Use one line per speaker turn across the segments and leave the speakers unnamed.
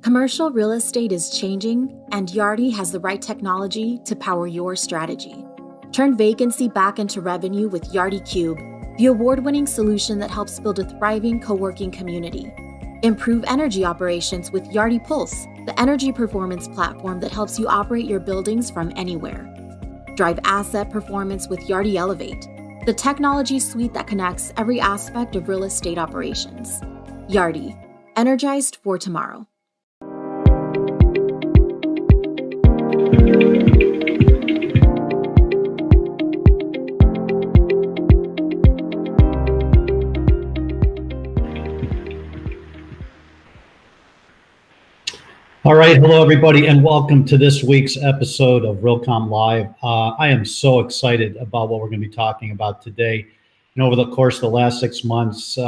Commercial real estate is changing, and Yardi has the right technology to power your strategy. Turn vacancy back into revenue with Yardi Cube, the award-winning solution that helps build a thriving co-working community. Improve energy operations with Yardi Pulse, the energy performance platform that helps you operate your buildings from anywhere. Drive asset performance with Yardi Elevate, the technology suite that connects every aspect of real estate operations. Yardi, energized for tomorrow.
All right, hello everybody, and welcome to this week's episode of Realcomm Live. I am so excited about what we're going to be talking about today. And over the course of the last 6 months,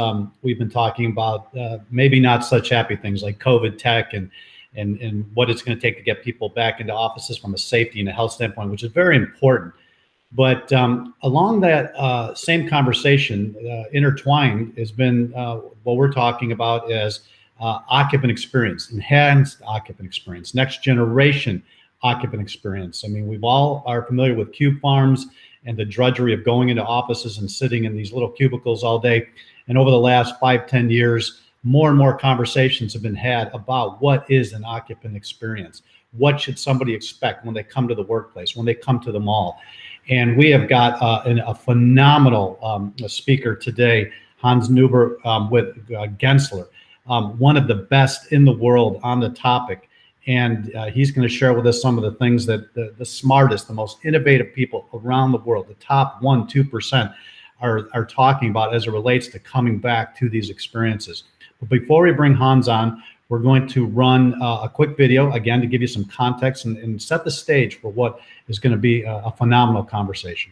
we've been talking about maybe not such happy things like COVID tech and what it's going to take to get people back into offices from a safety and a health standpoint, which is very important. But along that same conversation, intertwined has been what we're talking about as occupant experience, enhanced occupant experience, next generation occupant experience. I mean, we all are familiar with cube farms and the drudgery of going into offices and sitting in these little cubicles all day. And over the last 5-10 years, more and more conversations have been had about what is an occupant experience. What should somebody expect when they come to the workplace, when they come to the mall? And we have got a phenomenal speaker today, Hans Neubert with Gensler. One of the best in the world on the topic. And he's going to share with us some of the things that the smartest, the most innovative people around the world, the top 1-2%, are talking about as it relates to coming back to these experiences. But before we bring Hans on, we're going to run a quick video, again, to give you some context and set the stage for what is going to be a phenomenal conversation.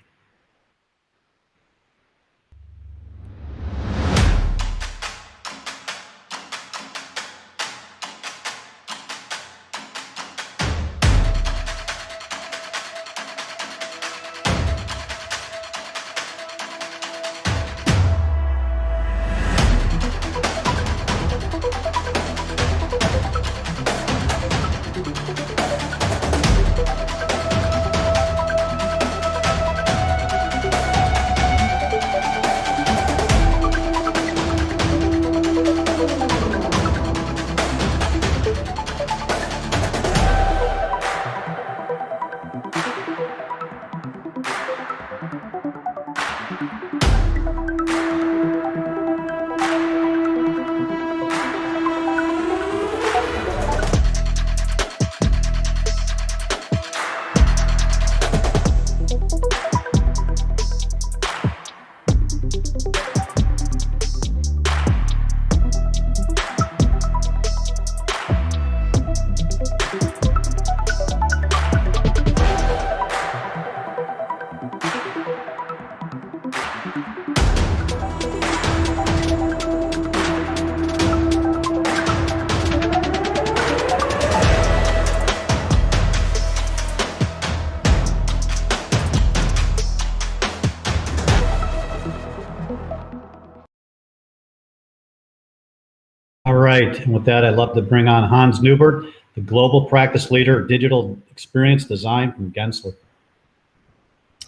All right, and with that, I'd love to bring on Hans Neubert, the global practice leader of digital experience design from Gensler.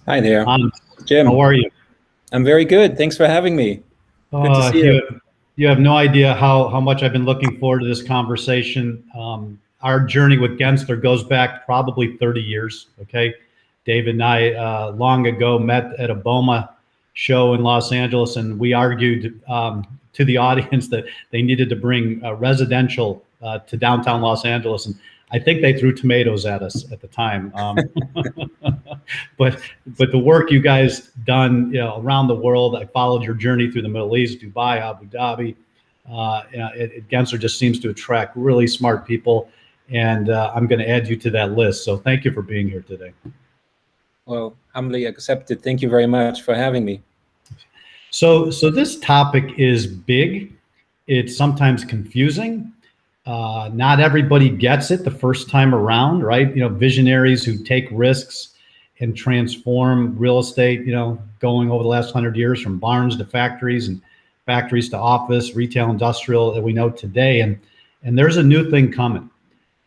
Hi there,
Hans,
Jim.
How are you?
I'm very good. Thanks for having me. Good to see you.
You have no idea how much I've been looking forward to this conversation. Our journey with Gensler goes back probably 30 years, okay? David and I long ago met at a BOMA show in Los Angeles, and we argued to the audience that they needed to bring residential to downtown Los Angeles, and I think they threw tomatoes at us at the time. But the work you guys done, around the world, I followed your journey through the Middle East, Dubai, Abu Dhabi. Gensler just seems to attract really smart people, and I'm going to add you to that list. So thank you for being here today.
Well, humbly accepted. Thank you very much for having me.
So this topic is big. It's sometimes confusing. Not everybody gets it the first time around, right? Visionaries who take risks and transform real estate, going over the last 100 years from barns to factories and factories to office, retail, industrial that we know today. And there's a new thing coming.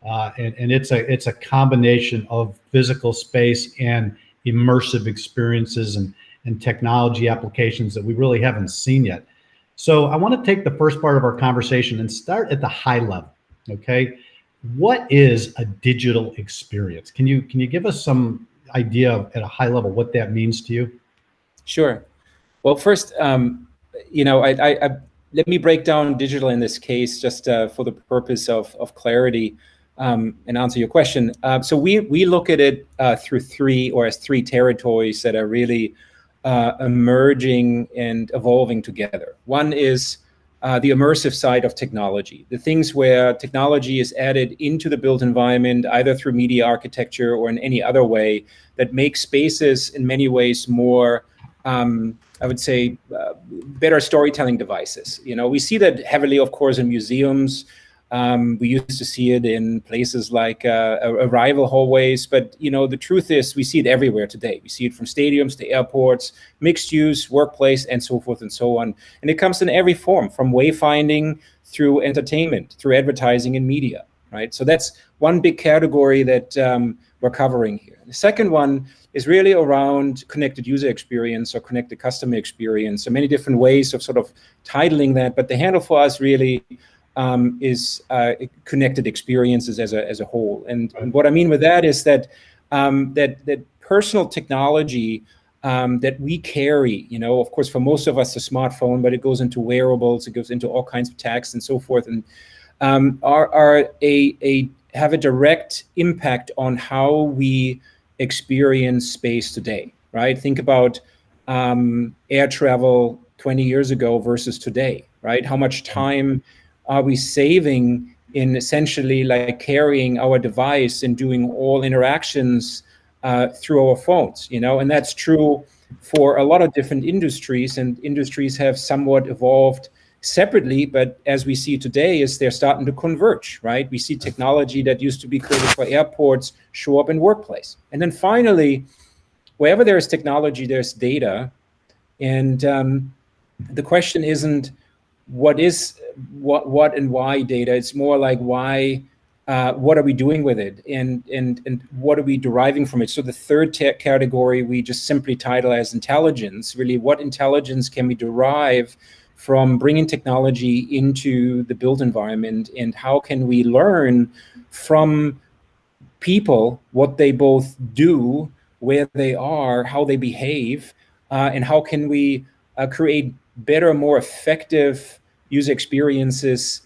And it's a combination of physical space and immersive experiences and technology applications that we really haven't seen yet. So I want to take the first part of our conversation and start at the high level. Okay, what is a digital experience? Can you give us some idea at a high level what that means to you?
Sure. Well, first, let me break down digital in this case just for the purpose of clarity and answer your question. So we look at it through three territories that are really emerging and evolving together. One is the immersive side of technology, the things where technology is added into the built environment, either through media architecture or in any other way that makes spaces in many ways more I would say better storytelling devices. We see that heavily, of course, in museums. We used to see it in places like arrival hallways, but the truth is we see it everywhere today. We see it from stadiums to airports, mixed use, workplace, and so forth and so on. And it comes in every form, from wayfinding through entertainment, through advertising and media, right? So that's one big category that we're covering here. The second one is really around connected user experience or connected customer experience. So many different ways of sort of titling that, but the handle for us really is connected experiences as a whole. And what I mean with that is that that personal technology that we carry, of course, for most of us, a smartphone, but it goes into wearables, it goes into all kinds of tags and so forth, and have a direct impact on how we experience space today, right? Think about air travel 20 years ago versus today, right? How much time are we saving in essentially like carrying our device and doing all interactions through our phones, and that's true for a lot of different industries, and industries have somewhat evolved separately, but as we see today is they're starting to converge, right? We see technology that used to be created for airports show up in workplace. And then finally, wherever there is technology, there's data. And the question isn't what and why data, it's more like why, what are we doing with it, and what are we deriving from it? So the third category we just simply title as intelligence. Really, what intelligence can we derive from bringing technology into the built environment, and how can we learn from people what they both do, where they are, how they behave, and how can we create better, more effective user experiences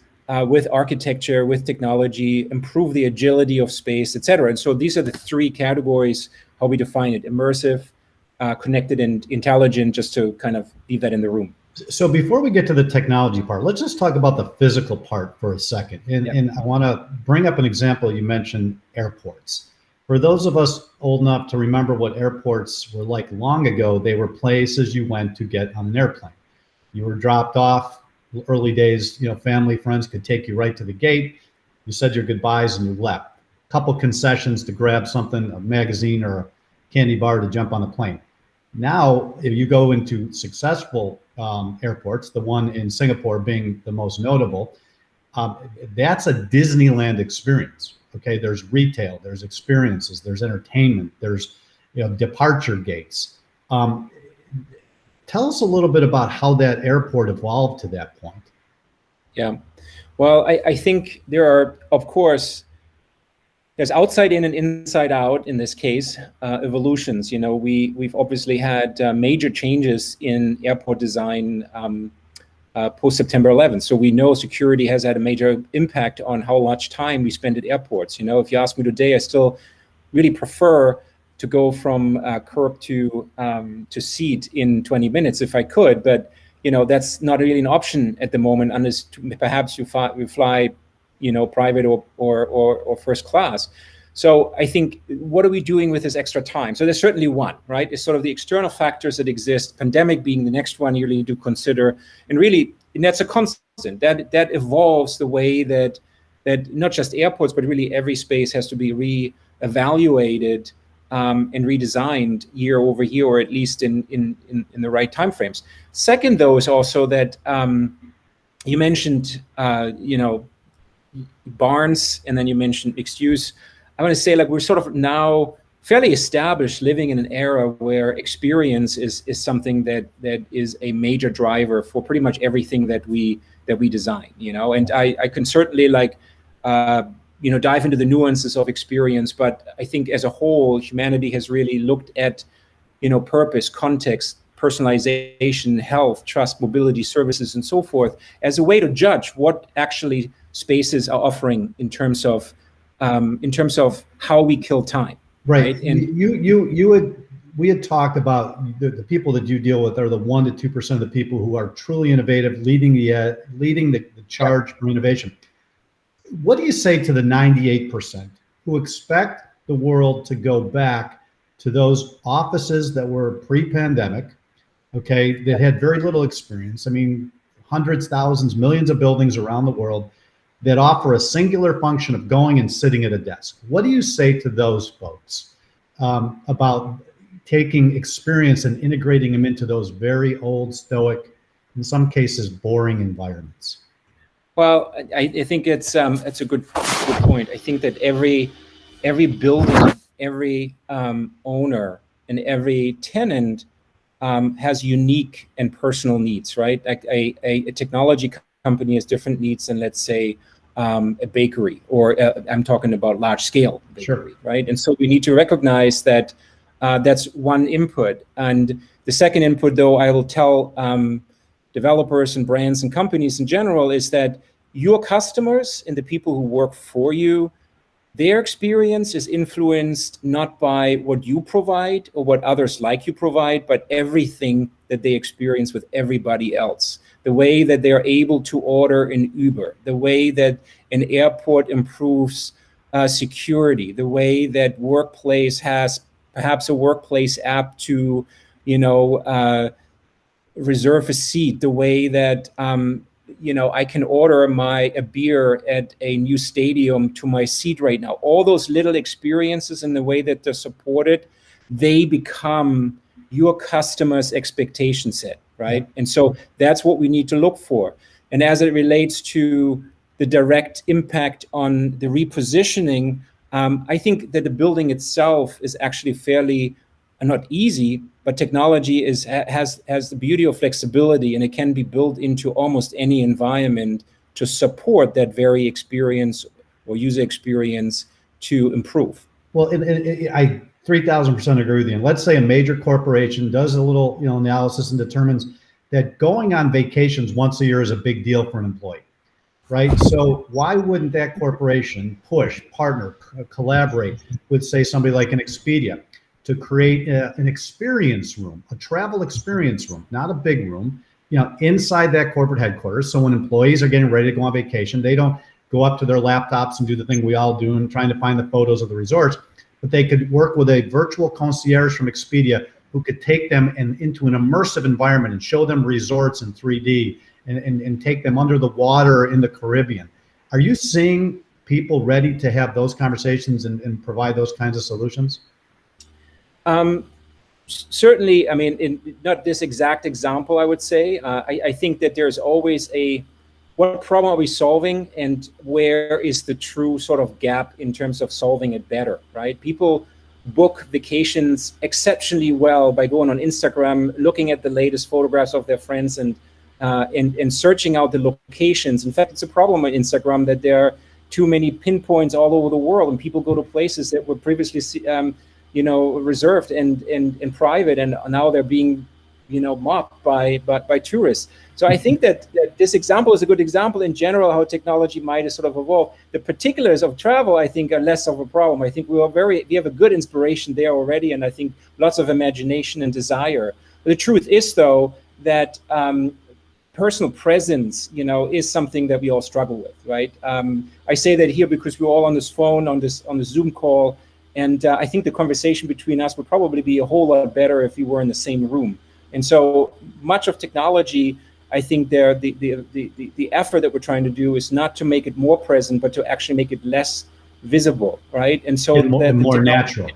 with architecture, with technology, improve the agility of space, etc. And so these are the three categories how we define it: immersive, connected, and intelligent, just to kind of leave that in the room.
So before we get to the technology part, let's just talk about the physical part for a second. And I want to bring up an example. You mentioned airports. For those of us old enough to remember what airports were like long ago, they were places you went to get on an airplane. You were dropped off. Early days, family, friends could take you right to the gate. You said your goodbyes and you left. A couple concessions to grab something, a magazine or a candy bar to jump on the plane. Now, if you go into successful airports, the one in Singapore being the most notable, that's a Disneyland experience. Okay, there's retail, there's experiences, there's entertainment, there's departure gates. Tell us a little bit about how that airport evolved to that point.
Yeah, well, I think there are, of course, there's outside in and inside out in this case, evolutions. We've obviously had major changes in airport design post September 11th. So we know security has had a major impact on how much time we spend at airports. If you ask me today, I still really prefer to go from curb to seat in 20 minutes if I could, but that's not really an option at the moment, unless perhaps you fly private or first class. So I think, what are we doing with this extra time? So there's certainly one, right? It's sort of the external factors that exist, pandemic being the next one you really do consider. And that's a constant. That evolves the way that not just airports, but really every space has to be re-evaluated and redesigned year over year, or at least in the right timeframes. Second, though, is also that you mentioned, Barnes, and then you mentioned mixed use. I want to say, like, we're sort of now fairly established, living in an era where experience is something that is a major driver for pretty much everything that we design. And I can certainly dive into the nuances of experience, but I think as a whole, humanity has really looked at purpose, context, personalization, health, trust, mobility, services, and so forth as a way to judge what actually spaces are offering in terms of how we kill time.
Right.
And
we had talked about the people that you deal with are the 1% to 2% of the people who are truly innovative, leading the charge for innovation. What do you say to the 98% who expect the world to go back to those offices that were pre-pandemic, okay, that had very little experience? I mean, hundreds, thousands, millions of buildings around the world that offer a singular function of going and sitting at a desk. What do you say to those folks about taking experience and integrating them into those very old, stoic, in some cases, boring environments?
Well, I think it's a good point. I think that every building, every owner, and every tenant has unique and personal needs, right? Like a technology company has different needs than, let's say, a bakery, or I'm talking about large scale bakery,
sure,
right? And so we need to recognize that that's one input. And the second input, though, I will tell developers and brands and companies in general, is that your customers and the people who work for you, their experience is influenced not by what you provide or what others like you provide, but everything that they experience with everybody else. The way that they are able to order an Uber, the way that an airport improves security, the way that workplace has perhaps a workplace app to, reserve a seat, the way that I can order a beer at a new stadium to my seat right now. All those little experiences and the way that they're supported, they become your customer's expectation set, right?
Yeah.
And so that's what we need to look for. And as it relates to the direct impact on the repositioning, I think that the building itself is actually fairly not easy, but technology has the beauty of flexibility, and it can be built into almost any environment to support that very experience or user experience to improve.
Well, I 3,000% agree with you. And let's say a major corporation does a little analysis and determines that going on vacations once a year is a big deal for an employee, right? So why wouldn't that corporation push, partner, collaborate with, say, somebody like an Expedia to create an experience room, a travel experience room, not a big room, inside that corporate headquarters. So when employees are getting ready to go on vacation, they don't go up to their laptops and do the thing we all do and trying to find the photos of the resorts, but they could work with a virtual concierge from Expedia who could take them into an immersive environment and show them resorts in 3D and take them under the water in the Caribbean. Are you seeing people ready to have those conversations and provide those kinds of solutions?
Certainly, I mean, in not this exact example, I would say. I think that there's always what problem are we solving, and where is the true sort of gap in terms of solving it better, right? People book vacations exceptionally well by going on Instagram, looking at the latest photographs of their friends, and searching out the locations. In fact, it's a problem on Instagram that there are too many pinpoints all over the world, and people go to places that were previously reserved and private, and now they're being mocked by tourists. So I think that this example is a good example in general how technology might sort of evolve. The particulars of travel, I think, are less of a problem. I think we have a good inspiration there already, and I think lots of imagination and desire. The truth is, though, that personal presence, is something that we all struggle with, right? I say that here because we're all on this phone, on this Zoom call, and I think the conversation between us would probably be a whole lot better if we were in the same room. And so much of technology, I think the effort that we're trying to do is not to make it more present, but to actually make it less visible, right? And so
more natural.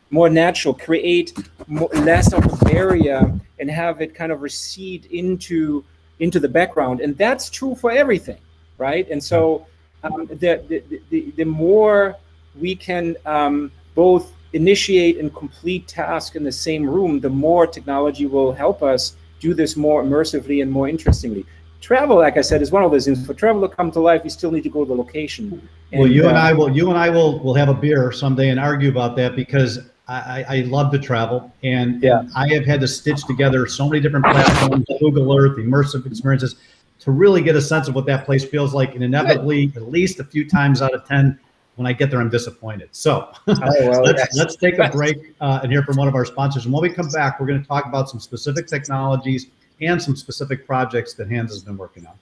More natural, create less of a barrier and have it kind of recede into the background. And that's true for everything, right? And so the more we can both initiate and complete tasks in the same room, the more technology will help us do this more immersively and more interestingly. Travel, like I said, is one of those things. For travel to come to life, you still need to go to the location.
Well, you and I will have a beer someday and argue about that, because I love to travel, and I have had to stitch together so many different platforms, Google Earth, immersive experiences, to really get a sense of what that place feels like. And inevitably, at least a few times out of 10, when I get there, I'm disappointed. So let's take a break and hear from one of our sponsors. And when we come back, we're going to talk about some specific technologies and some specific projects that Hans has been working on.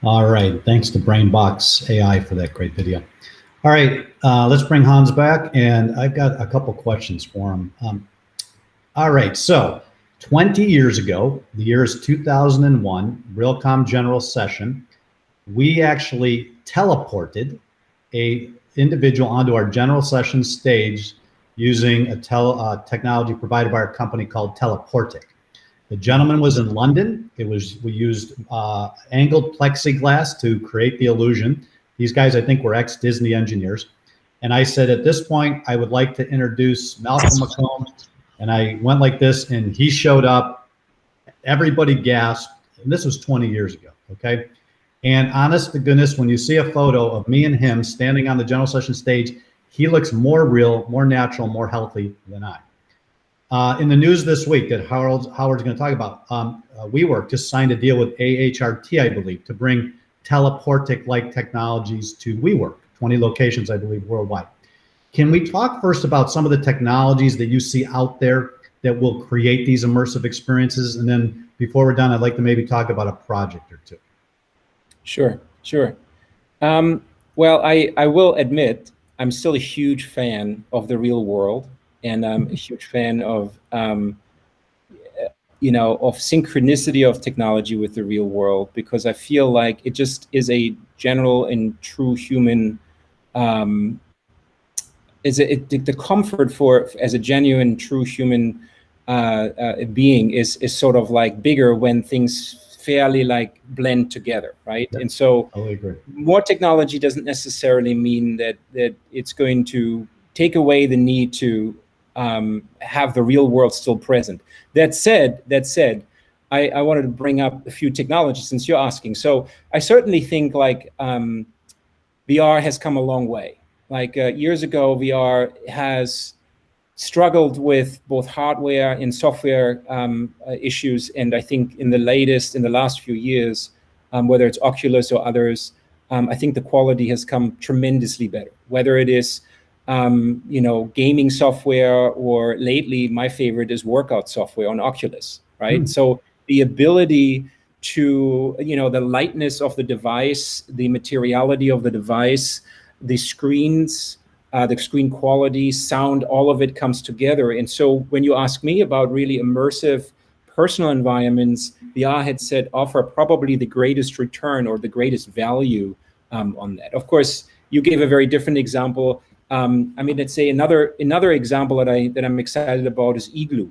All right, thanks to BrainBox AI for that great video. All right, let's bring Hans back, and I've got a couple questions for him. All right, so 20 years ago, the year is 2001, Realcomm General Session, we actually teleported a individual onto our General Session stage using a technology provided by our company called Teleportic. The gentleman was in London. We used angled plexiglass to create the illusion. These guys, I think, were ex-Disney engineers. And I said, at this point, I would like to introduce Malcolm McComb. And I went like this, and he showed up. Everybody gasped. And this was 20 years ago, okay? And honest to goodness, when you see a photo of me and him standing on the General Session stage, he looks more real, more natural, more healthy than I. In the news this week that Howard's going to talk about, WeWork just signed a deal with AHRT, I believe, to bring Teleportic-like technologies to WeWork, 20 locations, I believe, worldwide. Can we talk first about some of the technologies that you see out there that will create these immersive experiences? And then before we're done, I'd like to maybe talk about a project or two.
Sure. Well, I will admit, I'm still a huge fan of the real world. And I'm a huge fan of, of synchronicity of technology with the real world, because I feel like it just is a general and true human, the comfort as a genuine, true human being is sort of like bigger when things fairly like blend together, right? Yep. And so more technology doesn't necessarily mean that it's going to take away the need to have the real world still present. That said, I wanted to bring up a few technologies since you're asking. So I certainly think like VR has come a long way. Like years ago, VR has struggled with both hardware and software issues. And I think in the last few years, whether it's Oculus or others, I think the quality has come tremendously better. Whether it is gaming software, or lately my favorite is workout software on Oculus, right? So the ability to, the lightness of the device, the materiality of the device, the screens, the screen quality, sound, all of it comes together. And so when you ask me about really immersive personal environments, VR headset offer probably the greatest return or the greatest value on that. Of course, you gave a very different example. Let's say another example that I'm excited about is Igloo.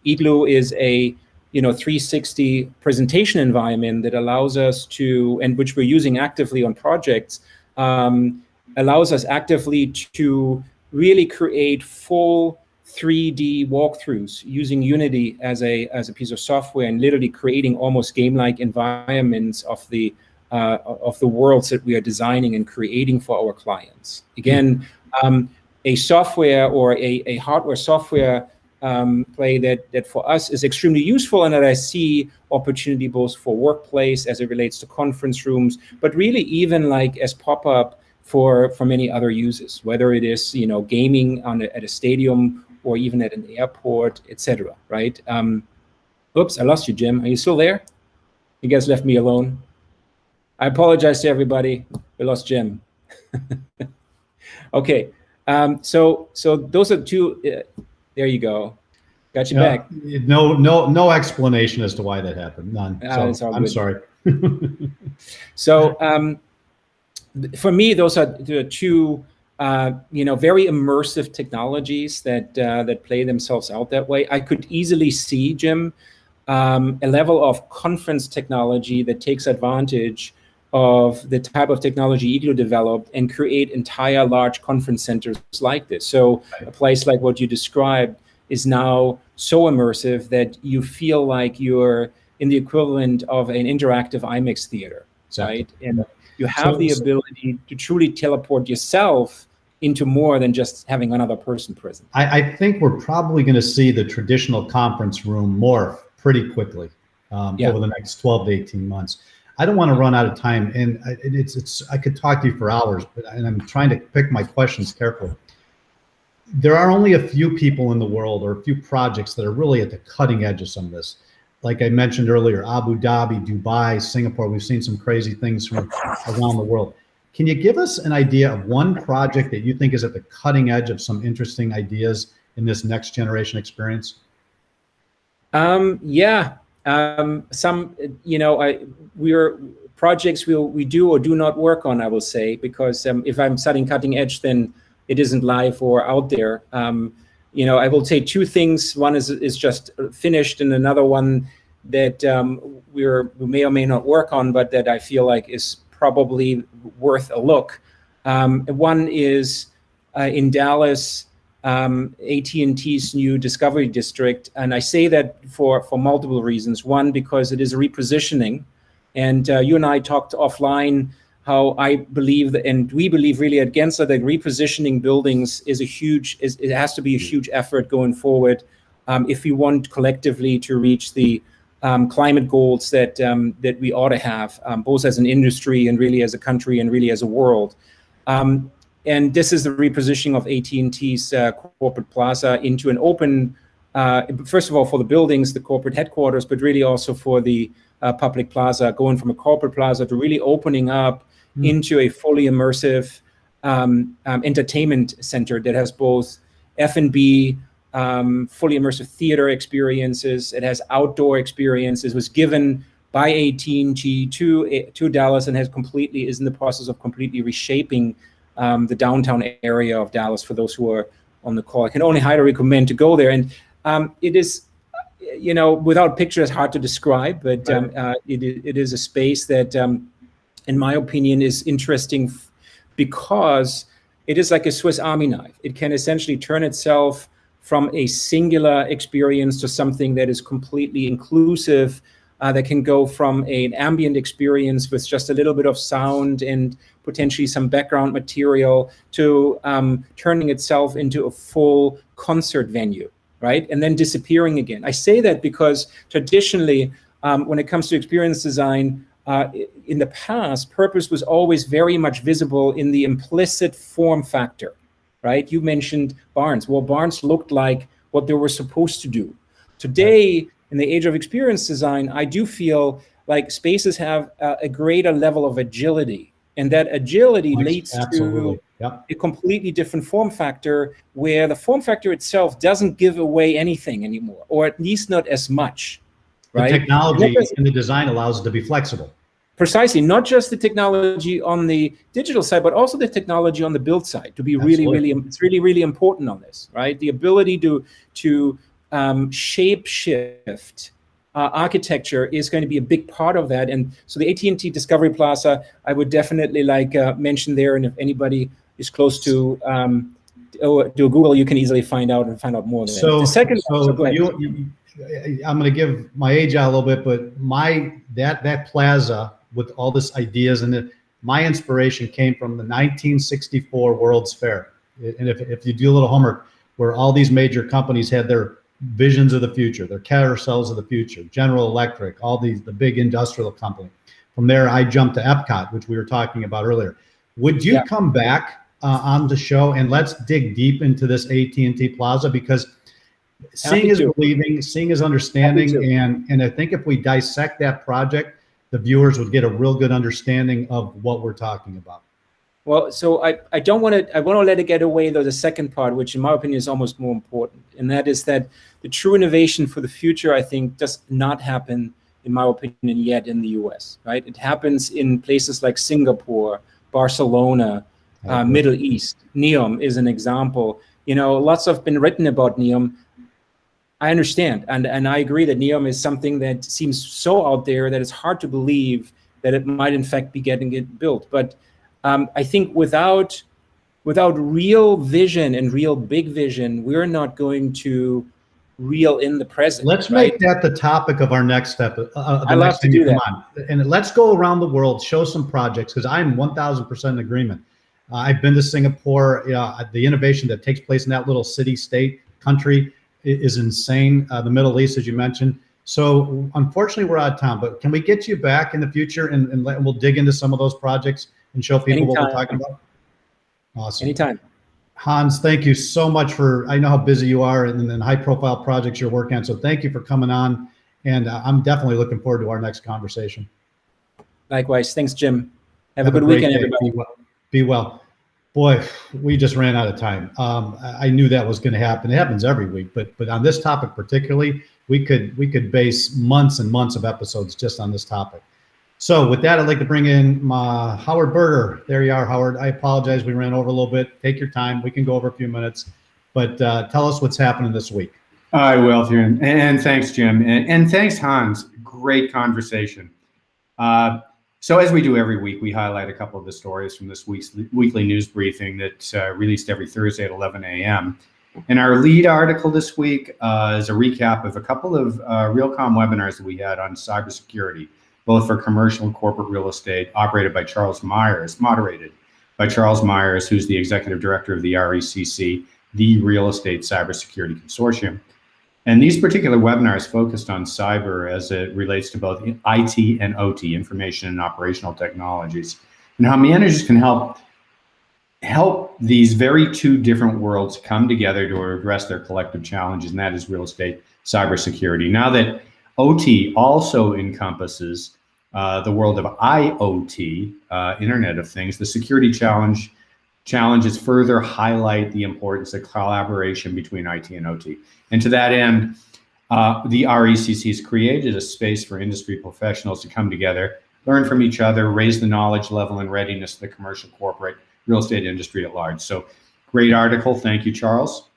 Igloo is a 360 presentation environment that allows us to, and which we're using actively on projects, allows us actively to really create full 3D walkthroughs using Unity as a piece of software, and literally creating almost game-like environments of the worlds that we are designing and creating for our clients. Again, a software or a hardware software play that for us is extremely useful, and that I see opportunity both for workplace as it relates to conference rooms, but really even like as pop-up for many other uses, whether it is gaming at a stadium or even at an airport, etc. Right? Oops, I lost you, Jim. Are you still there? You guys left me alone. I apologize to everybody. We lost Jim. Okay. So those are two. There you go. Got you back.
No explanation as to why that happened. None. So I'm sorry.
So for me, those are the two very immersive technologies that play themselves out that way. I could easily see, Jim, a level of conference technology that takes advantage of the type of technology Igloo developed and create entire large conference centers like this. So a place like what you described is now so immersive that you feel like you're in the equivalent of an interactive IMAX theater, right? And you have the ability to truly teleport yourself into more than just having another person present.
I think we're probably going to see the traditional conference room morph pretty quickly over the next 12 to 18 months. I don't want to run out of time, and I could talk to you for hours, and I'm trying to pick my questions carefully. There are only a few people in the world, or a few projects, that are really at the cutting edge of some of this. Like I mentioned earlier, Abu Dhabi, Dubai, Singapore, we've seen some crazy things from around the world. Can you give us an idea of one project that you think is at the cutting edge of some interesting ideas in this next generation experience?
Some, we're projects we do or do not work on, I will say, because if I'm studying cutting edge, then it isn't live or out there. I will say two things. One is just finished, and another one that we may or may not work on, but that I feel like is probably worth a look. One is in Dallas, AT&T's new Discovery District, and I say that for multiple reasons. One, because it is a repositioning, and you and I talked offline how I believe that, and we believe really at Gensler, that repositioning buildings is it has to be a huge effort going forward if we want collectively to reach the climate goals that we ought to have, both as an industry and really as a country and really as a world. And this is the repositioning of AT&T's corporate plaza into an open, first of all, for the buildings, the corporate headquarters, but really also for the public plaza, going from a corporate plaza to really opening up into a fully immersive entertainment center that has both F&B, fully immersive theater experiences. It has outdoor experiences. It was given by AT&T to Dallas and is in the process of completely reshaping the downtown area of Dallas. For those who are on the call, I can only highly recommend to go there. And it is, without pictures, hard to describe, but it is a space that, in my opinion, is interesting because it is like a Swiss Army knife. It can essentially turn itself from a singular experience to something that is completely inclusive, that can go from an ambient experience with just a little bit of sound and potentially some background material to turning itself into a full concert venue, right? And then disappearing again. I say that because traditionally, when it comes to experience design, in the past, purpose was always very much visible in the implicit form factor, right? You mentioned barns. Well, barns looked like what they were supposed to do. Today, in the age of experience design, I do feel like spaces have a greater level of agility, and that agility leads to a completely different form factor, where the form factor itself doesn't give away anything anymore, or at least not as much, right?
The technology in the design allows it to be flexible.
Precisely, not just the technology on the digital side, but also the technology on the build side to be it's really important on this, right? The ability to shape shift architecture is going to be a big part of that. And so the AT&T Discovery Plaza, I would definitely mention there. And if anybody is close to do a Google, you can easily find out more.
So, the second, I'm going to give my age out a little bit, but that plaza with all this ideas in it, my inspiration came from the 1964 World's Fair. And if you do a little homework, where all these major companies had their visions of the future, their carousels of the future, General Electric, all the big industrial company. From there, I jumped to Epcot, which we were talking about earlier. Would you come back on the show and let's dig deep into this AT&T Plaza? Because seeing is believing, seeing is understanding, and I think if we dissect that project, the viewers would get a real good understanding of what we're talking about.
Well, so I don't want to, I want to let it get away though, the second part, which in my opinion is almost more important. And that is that the true innovation for the future, I think, does not happen, in my opinion, yet in the US, right? It happens in places like Singapore, Barcelona, Middle East. NEOM is an example. You know, lots have been written about NEOM. I understand, and I agree that NEOM is something that seems so out there that it's hard to believe that it might in fact be getting it built. But I think without real vision and real big vision, we're not going to reel in the present.
Let's make that the topic of our next step.
I love to do that.
And let's go around the world, show some projects, because I'm 1,000% in agreement. I've been to Singapore. The innovation that takes place in that little city, state, country is insane. The Middle East, as you mentioned. So unfortunately, we're out of time. But can we get you back in the future and we'll dig into some of those projects and show people what we're talking about? Awesome.
Anytime.
Hans, thank you so much I know how busy you are and high profile projects you're working on. So thank you for coming on. And I'm definitely looking forward to our next conversation.
Likewise. Thanks, Jim. Have a good weekend, everybody.
Be well. Boy, we just ran out of time. I knew that was going to happen. It happens every week, but on this topic particularly, we could base months and months of episodes just on this topic. So with that, I'd like to bring in Howard Berger. There you are, Howard. I apologize. We ran over a little bit. Take your time. We can go over a few minutes, but tell us what's happening this week.
I will, Jim. And thanks, Jim. And thanks, Hans. Great conversation. So as we do every week, we highlight a couple of the stories from this week's weekly news briefing that's released every Thursday at 11 a.m. And our lead article this week is a recap of a couple of Realcomm webinars that we had on cybersecurity, both for commercial and corporate real estate, operated by Charles Myers, moderated by Charles Myers, who's the executive director of the RECC, the Real Estate Cybersecurity Consortium. And these particular webinars focused on cyber as it relates to both IT and OT, information and operational technologies, and how managers can help these very two different worlds come together to address their collective challenges, and that is real estate cybersecurity. Now that OT also encompasses the world of IoT, Internet of Things, the security challenges further highlight the importance of collaboration between IT and OT. And to that end, the RECC has created a space for industry professionals to come together, learn from each other, raise the knowledge level and readiness of the commercial, corporate, real estate industry at large. So great article. Thank you, Charles.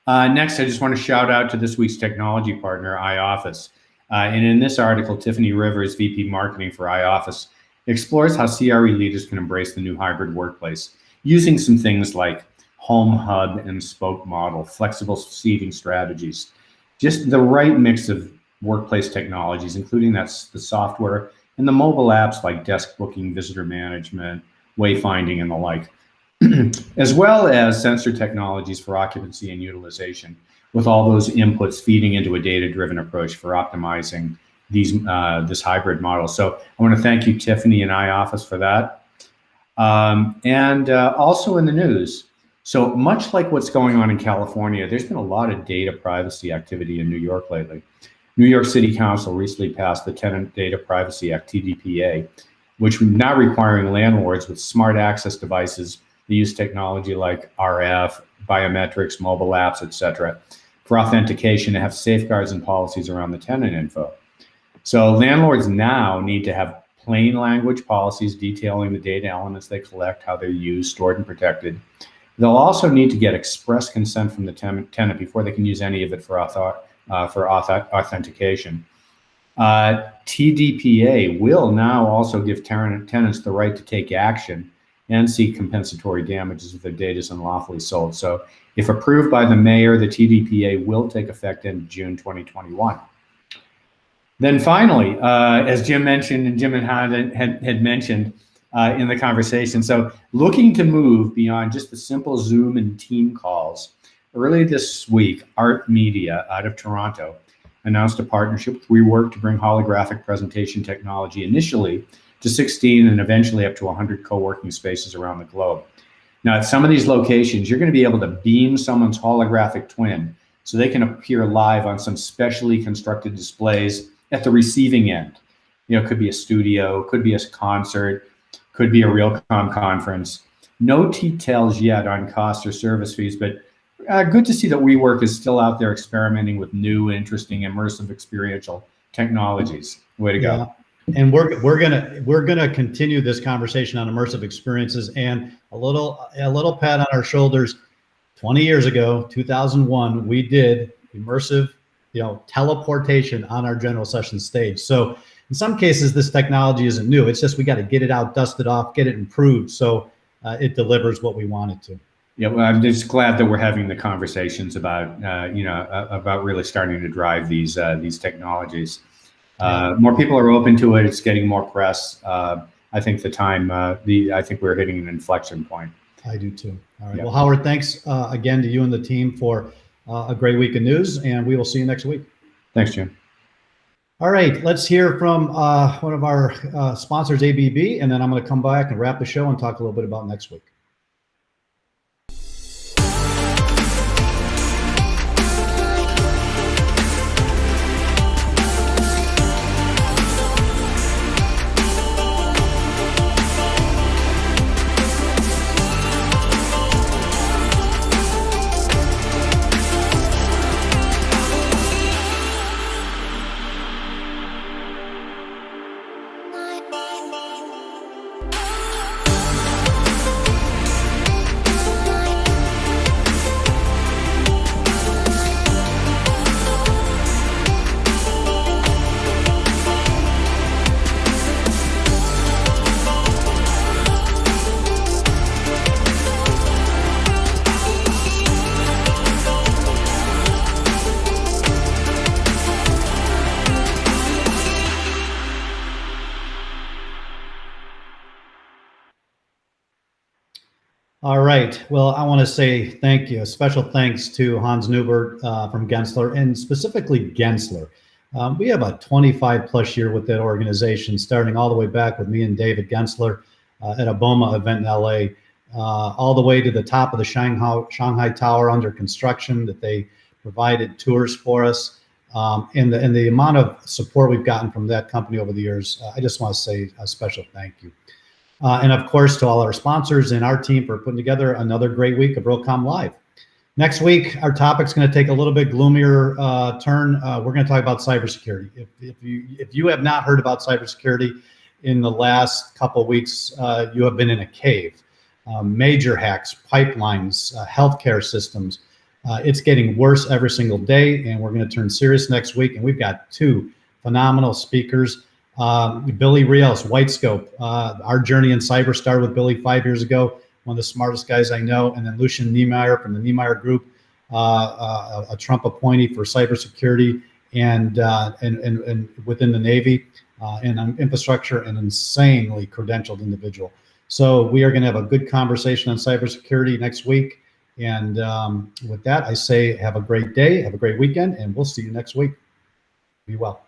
Next, I just want to shout out to this week's technology partner, iOffice. And in this article, Tiffany Rivers, VP Marketing for iOffice, explores how CRE leaders can embrace the new hybrid workplace using some things like home hub and spoke model, flexible seating strategies, just the right mix of workplace technologies, including the software and the mobile apps like desk booking, visitor management, wayfinding, and the like, as well as sensor technologies for occupancy and utilization, with all those inputs feeding into a data-driven approach for optimizing this hybrid model. So I want to thank you, Tiffany and iOffice, for that. And also in the news, so much like what's going on in California, there's been a lot of data privacy activity in New York lately. New York City Council recently passed the Tenant Data Privacy Act, TDPA, which is now requiring landlords with smart access devices that use technology like RF, biometrics, mobile apps, etc., for authentication to have safeguards and policies around the tenant info. So landlords now need to have plain language policies detailing the data elements they collect, how they're used, stored, and protected. They'll also need to get express consent from the tenant before they can use any of it for authentication. TDPA will now also give tenants the right to take action and seek compensatory damages if their data is unlawfully sold. So if approved by the mayor, the TDPA will take effect in June 2021. Then finally, as Jim mentioned, and Jim and Han had mentioned, in the conversation. So looking to move beyond just the simple Zoom and team calls, early this week, Art Media out of Toronto announced a partnership with WeWork to bring holographic presentation technology initially to 16 and eventually up to 100 co-working spaces around the globe. Now, at some of these locations, you're going to be able to beam someone's holographic twin so they can appear live on some specially constructed displays at the receiving end. You know, it could be a studio, could be a concert, could be a Realcomm conference. No details yet on costs or service fees, but good to see that WeWork is still out there experimenting with new, interesting, immersive, experiential technologies. Way to go!
And we're gonna continue this conversation on immersive experiences, and a little pat on our shoulders. 20 years ago, 2001, we did immersive, teleportation on our general session stage. So in some cases, this technology isn't new. It's just we got to get it out, dust it off, get it improved, so it delivers what we want it to.
Yeah, well, I'm just glad that we're having the conversations about about really starting to drive these technologies. More people are open to it. It's getting more press. I think I think we're hitting an inflection point.
I do too. All right. Well, Howard, thanks again to you and the team for a great week of news, and we will see you next week.
Thanks, Jim.
All right, let's hear from one of our sponsors, ABB, and then I'm going to come back and wrap the show and talk a little bit about next week. All right. Well, I want to say thank you. A special thanks to Hans Neubert from Gensler, and specifically Gensler. We have a 25 plus year with that organization, starting all the way back with me and David Gensler at a BOMA event in LA, all the way to the top of the Shanghai Tower under construction that they provided tours for us. And the amount of support we've gotten from that company over the years, I just want to say a special thank you. And of course, to all our sponsors and our team for putting together another great week of Realcomm Live. Next week, our topic's going to take a little bit gloomier turn. We're going to talk about cybersecurity. If you have not heard about cybersecurity in the last couple of weeks, you have been in a cave. Major hacks, pipelines, healthcare systems. It's getting worse every single day, and we're going to turn serious next week. And we've got two phenomenal speakers. Billy Rios, Whitescope. Our journey in cyber started with Billy 5 years ago, one of the smartest guys I know, and then Lucian Niemeyer from the Niemeyer Group, a Trump appointee for cybersecurity and within the Navy and infrastructure, an insanely credentialed individual. So we are going to have a good conversation on cybersecurity next week. And with that, I say have a great day, have a great weekend, and we'll see you next week. Be well.